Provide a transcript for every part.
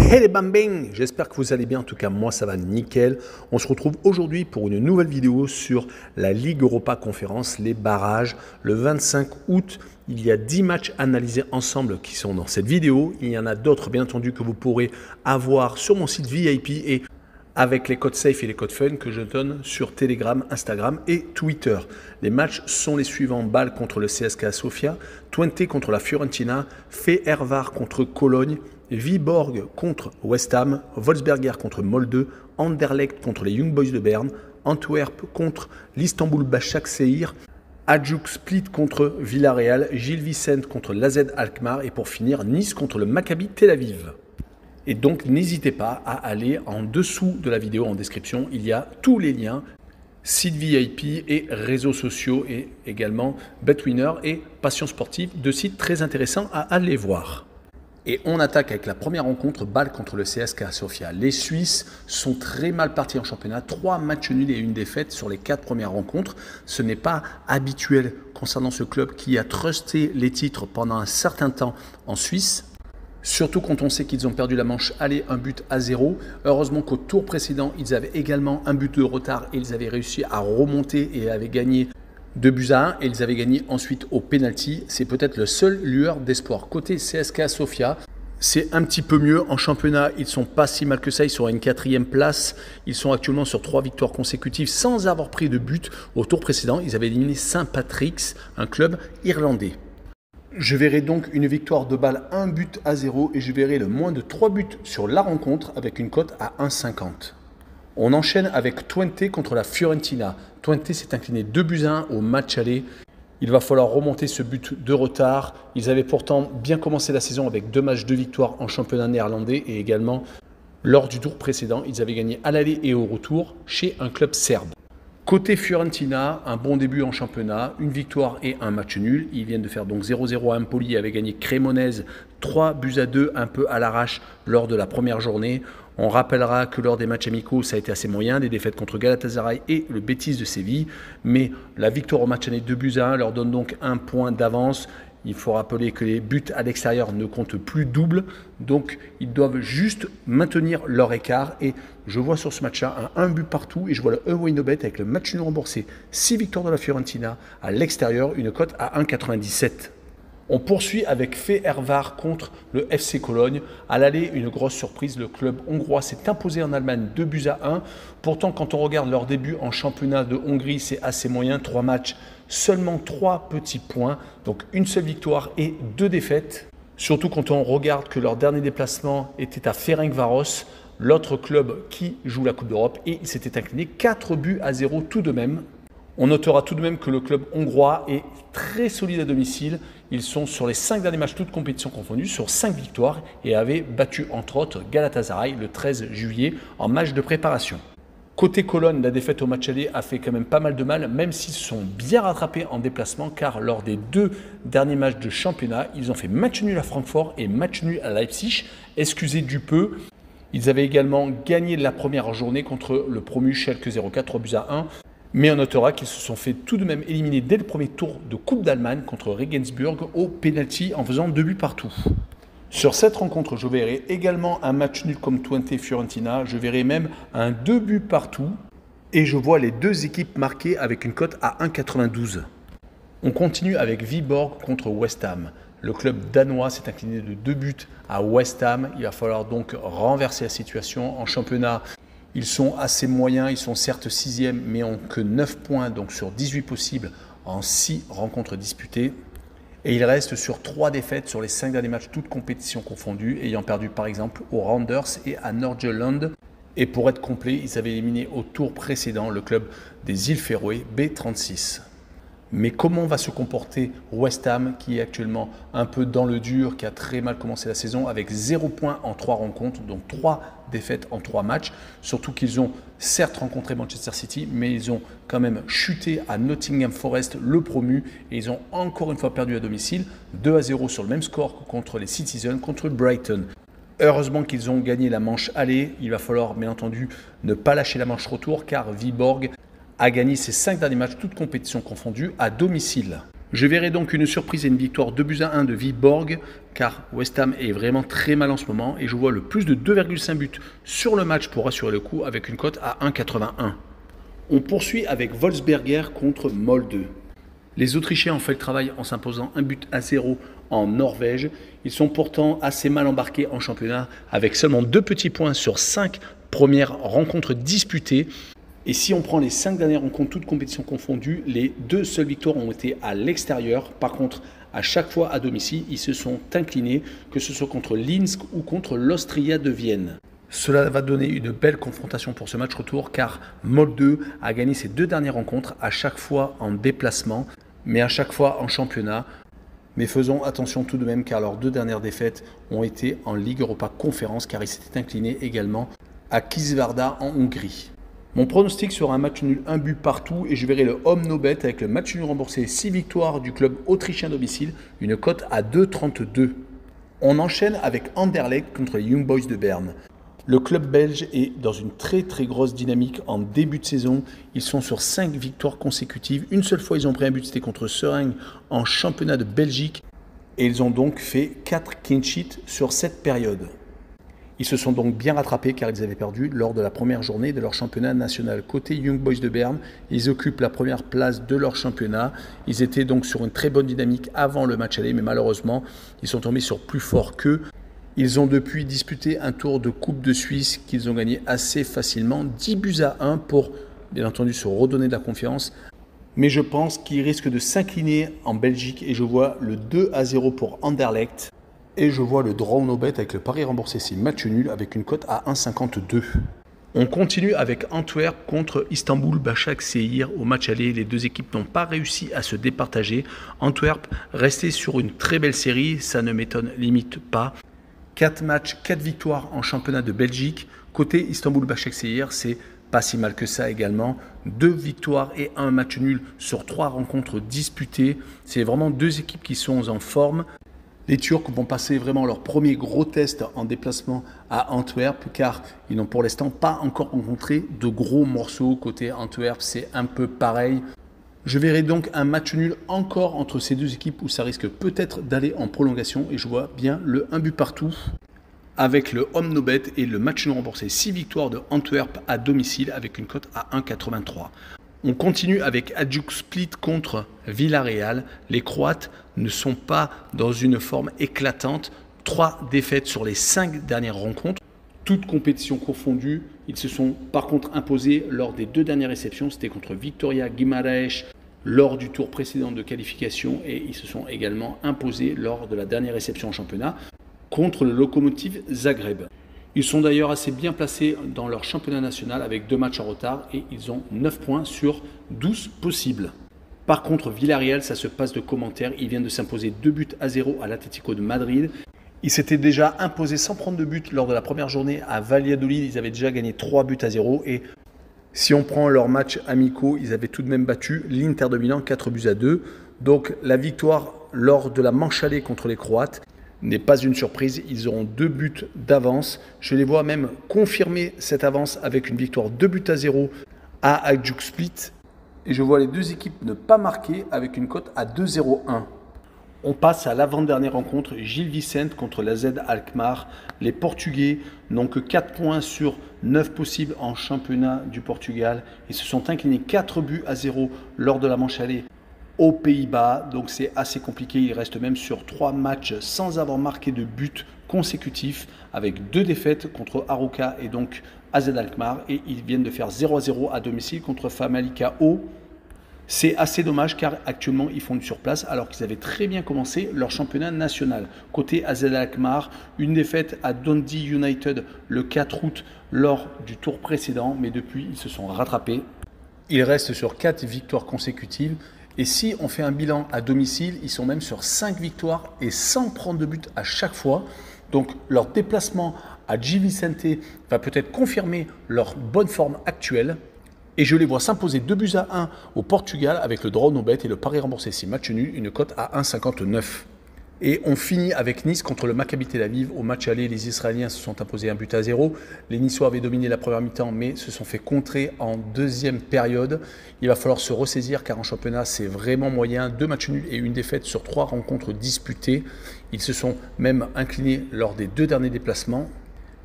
Hey les bambins, j'espère que vous allez bien, en tout cas moi ça va nickel. On se retrouve aujourd'hui pour une nouvelle vidéo sur la Ligue Europa Conférence, les barrages. Le 25 août, il y a 10 matchs analysés ensemble qui sont dans cette vidéo. Il y en a d'autres bien entendu que vous pourrez avoir sur mon site VIP et avec les codes safe et les codes fun que je donne sur Telegram, Instagram et Twitter. Les matchs sont les suivants: Bâle contre le CSKA Sofia, Twente contre la Fiorentina, Fehervar contre Cologne, Viborg contre West Ham, Wolfsberger contre Molde, Anderlecht contre les Young Boys de Berne, Antwerp contre l'Istanbul Başakşehir, Hajduk Split contre Villarreal, Gil Vicente contre l'AZ Alkmaar et pour finir Nice contre le Maccabi Tel Aviv. Et donc n'hésitez pas à aller en dessous de la vidéo en description, il y a tous les liens, site VIP et réseaux sociaux et également Betwinner et Passion Sportive, deux sites très intéressants à aller voir. Et on attaque avec la première rencontre, Bâle contre le CSKA Sofia. Les Suisses sont très mal partis en championnat, 3 matchs nuls et une défaite sur les 4 premières rencontres. Ce n'est pas habituel concernant ce club qui a trusté les titres pendant un certain temps en Suisse. Surtout quand on sait qu'ils ont perdu la manche aller 1-0. Heureusement qu'au tour précédent, ils avaient également un but de retard et ils avaient réussi à remonter et avaient gagné 2-1 et ils avaient gagné ensuite au penalty. C'est peut-être le seul lueur d'espoir. Côté CSKA Sofia, c'est un petit peu mieux en championnat. Ils ne sont pas si mal que ça. Ils sont à une 4e place. Ils sont actuellement sur 3 victoires consécutives sans avoir pris de but. Au tour précédent, ils avaient éliminé St. Patrick's, un club irlandais. Je verrai donc une victoire de Bâle 1-0 et je verrai le moins de 3 buts sur la rencontre avec une cote à 1,50. On enchaîne avec Twente contre la Fiorentina. Twente s'est incliné 2-1 au match aller. Il va falloir remonter ce but de retard. Ils avaient pourtant bien commencé la saison avec 2 matchs de victoire en championnat néerlandais et également lors du tour précédent, ils avaient gagné à l'aller et au retour chez un club serbe. Côté Fiorentina, un bon début en championnat, une victoire et un match nul. Ils viennent de faire donc 0-0 à Empoli et avaient gagné Cremonese 3-2 un peu à l'arrache lors de la première journée. On rappellera que lors des matchs amicaux, ça a été assez moyen, des défaites contre Galatasaray et le Betis de Séville. Mais la victoire au match aller 2-1 leur donne donc un point d'avance. Il faut rappeler que les buts à l'extérieur ne comptent plus double, donc ils doivent juste maintenir leur écart. Et je vois sur ce match-là un but partout et je vois le away no bet avec le match nul remboursé. 6 victoires de la Fiorentina à l'extérieur, une cote à 1,97. On poursuit avec Fehervar contre le FC Cologne. À l'aller, une grosse surprise, le club hongrois s'est imposé en Allemagne 2-1. Pourtant, quand on regarde leur début en championnat de Hongrie, c'est assez moyen. 3 matchs, seulement 3 petits points. Donc une seule victoire et 2 défaites. Surtout quand on regarde que leur dernier déplacement était à Ferencváros, l'autre club qui joue la Coupe d'Europe. Et il s'était incliné 4-0 tout de même. On notera tout de même que le club hongrois est très solide à domicile. Ils sont sur les 5 derniers matchs, toutes compétitions confondues, sur 5 victoires et avaient battu entre autres Galatasaray le 13 juillet en match de préparation. Côté Cologne, la défaite au match aller a fait quand même pas mal de mal, même s'ils se sont bien rattrapés en déplacement, car lors des 2 derniers matchs de championnat, ils ont fait match nul à Francfort et match nul à Leipzig. Excusez du peu. Ils avaient également gagné la première journée contre le promu Schalke 04 3-1. Mais on notera qu'ils se sont fait tout de même éliminer dès le premier tour de Coupe d'Allemagne contre Regensburg au penalty en faisant 2 buts partout. Sur cette rencontre, je verrai également un match nul comme Twente Fiorentina. Je verrai même un 2 buts partout. Et je vois les 2 équipes marquées avec une cote à 1,92. On continue avec Viborg contre West Ham. Le club danois s'est incliné de 2 buts à West Ham. Il va falloir donc renverser la situation en championnat. Ils sont assez moyens, ils sont certes 6e, mais ont que 9 points, donc sur 18 possibles en 6 rencontres disputées. Et ils restent sur 3 défaites sur les 5 derniers matchs, toutes compétitions confondues, ayant perdu par exemple aux Randers et à Nordsjælland. Et pour être complet, ils avaient éliminé au tour précédent le club des îles Féroé, B36. Mais comment va se comporter West Ham, qui est actuellement un peu dans le dur, qui a très mal commencé la saison, avec 0 points en 3 rencontres, donc 3 défaites en 3 matchs. Surtout qu'ils ont certes rencontré Manchester City, mais ils ont quand même chuté à Nottingham Forest, le promu, et ils ont encore une fois perdu à domicile, 2-0 sur le même score que contre les Citizens, contre Brighton. Heureusement qu'ils ont gagné la manche aller. Il va falloir bien entendu ne pas lâcher la manche retour, car Viborg a gagné ses 5 derniers matchs, toutes compétitions confondues, à domicile. Je verrai donc une surprise et une victoire 2-1 de Viborg, car West Ham est vraiment très mal en ce moment et je vois le plus de 2,5 buts sur le match pour assurer le coup avec une cote à 1,81. On poursuit avec Wolfsberger contre Molde. Les Autrichiens ont fait le travail en s'imposant 1-0 en Norvège. Ils sont pourtant assez mal embarqués en championnat avec seulement 2 petits points sur 5 premières rencontres disputées. Et si on prend les 5 dernières rencontres, toutes compétitions confondues, les 2 seules victoires ont été à l'extérieur. Par contre, à chaque fois à domicile, ils se sont inclinés, que ce soit contre Linz ou contre l'Austria de Vienne. Cela va donner une belle confrontation pour ce match retour car Molde a gagné ses 2 dernières rencontres à chaque fois en déplacement, mais à chaque fois en championnat. Mais faisons attention tout de même car leurs 2 dernières défaites ont été en Ligue Europa Conférence car ils s'étaient inclinés également à Kisvárda en Hongrie. Mon pronostic sera un match nul, 1 but partout et je verrai le home no bet avec le match nul remboursé 6 victoires du club autrichien domicile, une cote à 2,32. On enchaîne avec Anderlecht contre les Young Boys de Berne. Le club belge est dans une très grosse dynamique en début de saison. Ils sont sur 5 victoires consécutives. Une seule fois ils ont pris un but, c'était contre Seraing en championnat de Belgique. Et ils ont donc fait 4 clean sheets sur cette période. Ils se sont donc bien rattrapés car ils avaient perdu lors de la première journée de leur championnat national. Côté Young Boys de Berne, ils occupent la première place de leur championnat. Ils étaient donc sur une très bonne dynamique avant le match aller, mais malheureusement, ils sont tombés sur plus fort qu'eux. Ils ont depuis disputé un tour de Coupe de Suisse qu'ils ont gagné assez facilement, 10-1 pour, bien entendu, se redonner de la confiance. Mais je pense qu'ils risquent de s'incliner en Belgique et je vois le 2-0 pour Anderlecht. Et je vois le draw no bet avec le pari remboursé, c'est match nul avec une cote à 1,52. On continue avec Antwerp contre Istanbul Başakşehir. Au match aller, les 2 équipes n'ont pas réussi à se départager. Antwerp restait sur une très belle série, ça ne m'étonne limite pas. 4 matchs, 4 victoires en championnat de Belgique. Côté Istanbul Başakşehir, c'est pas si mal que ça également. 2 victoires et 1 match nul sur 3 rencontres disputées. C'est vraiment 2 équipes qui sont en forme. Les Turcs vont passer vraiment leur premier gros test en déplacement à Antwerp car ils n'ont pour l'instant pas encore rencontré de gros morceaux. Côté Antwerp, c'est un peu pareil. Je verrai donc un match nul encore entre ces 2 équipes où ça risque peut-être d'aller en prolongation et je vois bien le 1 but partout avec le home no bet et le match nul remboursé 6 victoires de Antwerp à domicile avec une cote à 1,83. On continue avec Hajduk Split contre Villarreal. Les Croates ne sont pas dans une forme éclatante. 3 défaites sur les 5 dernières rencontres. Toutes compétitions confondues. Ils se sont par contre imposés lors des 2 dernières réceptions. C'était contre Victoria Guimarães lors du tour précédent de qualification. Et ils se sont également imposés lors de la dernière réception en championnat contre le Lokomotiv Zagreb. Ils sont d'ailleurs assez bien placés dans leur championnat national avec 2 matchs en retard et ils ont 9 points sur 12 possibles. Par contre, Villarreal, ça se passe de commentaires. Ils viennent de s'imposer 2-0 à l'Atlético de Madrid. Ils s'étaient déjà imposés sans prendre de but lors de la première journée à Valladolid. Ils avaient déjà gagné 3-0 et si on prend leurs matchs amicaux, ils avaient tout de même battu l'Inter de Milan 4-2. Donc la victoire lors de la manche allée contre les Croates n'est pas une surprise, ils auront 2 buts d'avance. Je les vois même confirmer cette avance avec une victoire 2-0 à Hajduk Split. Et je vois les 2 équipes ne pas marquer avec une cote à 2,01. On passe à l'avant-dernière rencontre, Gil Vicente contre la Z Alkmaar. Les Portugais n'ont que 4 points sur 9 possibles en championnat du Portugal. Ils se sont inclinés 4-0 lors de la manche allée aux Pays-Bas, donc c'est assez compliqué. Il reste même sur 3 matchs sans avoir marqué de but consécutif avec 2 défaites contre Arouca et donc AZ Alkmaar et ils viennent de faire 0-0 à domicile contre Famalicão. C'est assez dommage car actuellement ils font une surplace alors qu'ils avaient très bien commencé leur championnat national. Côté AZ Alkmaar, une défaite à Dundee United le 4 août lors du tour précédent, mais depuis ils se sont rattrapés. Ils restent sur 4 victoires consécutives. Et si on fait un bilan à domicile, ils sont même sur 5 victoires et sans prendre de but à chaque fois. Donc leur déplacement à Gil Vicente va peut-être confirmer leur bonne forme actuelle. Et je les vois s'imposer 2-1 au Portugal avec le draw no bet et le pari remboursé 6 matchs nuls, une cote à 1,59. Et on finit avec Nice contre le Maccabi Tel Aviv. Au match aller, les Israéliens se sont imposés 1-0. Les Niçois avaient dominé la première mi-temps, mais se sont fait contrer en deuxième période. Il va falloir se ressaisir car en championnat, c'est vraiment moyen. 2 matchs nuls et une défaite sur 3 rencontres disputées. Ils se sont même inclinés lors des 2 derniers déplacements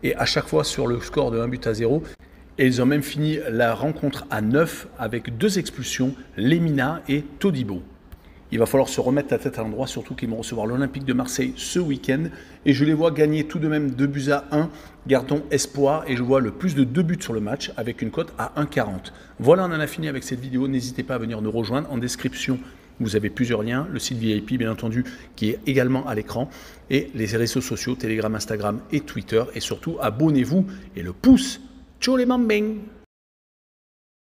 et à chaque fois sur le score de 1-0. Et ils ont même fini la rencontre à 9 avec 2 expulsions, Lemina et Todibo. Il va falloir se remettre la tête à l'endroit, surtout qu'ils vont recevoir l'Olympique de Marseille ce week-end. Et je les vois gagner tout de même 2-1. Gardons espoir et je vois le plus de 2 buts sur le match avec une cote à 1,40. Voilà, on en a fini avec cette vidéo. N'hésitez pas à venir nous rejoindre. En description, vous avez plusieurs liens. Le site VIP, bien entendu, qui est également à l'écran. Et les réseaux sociaux, Telegram, Instagram et Twitter. Et surtout, abonnez-vous et le pouce. Ciao les mambing!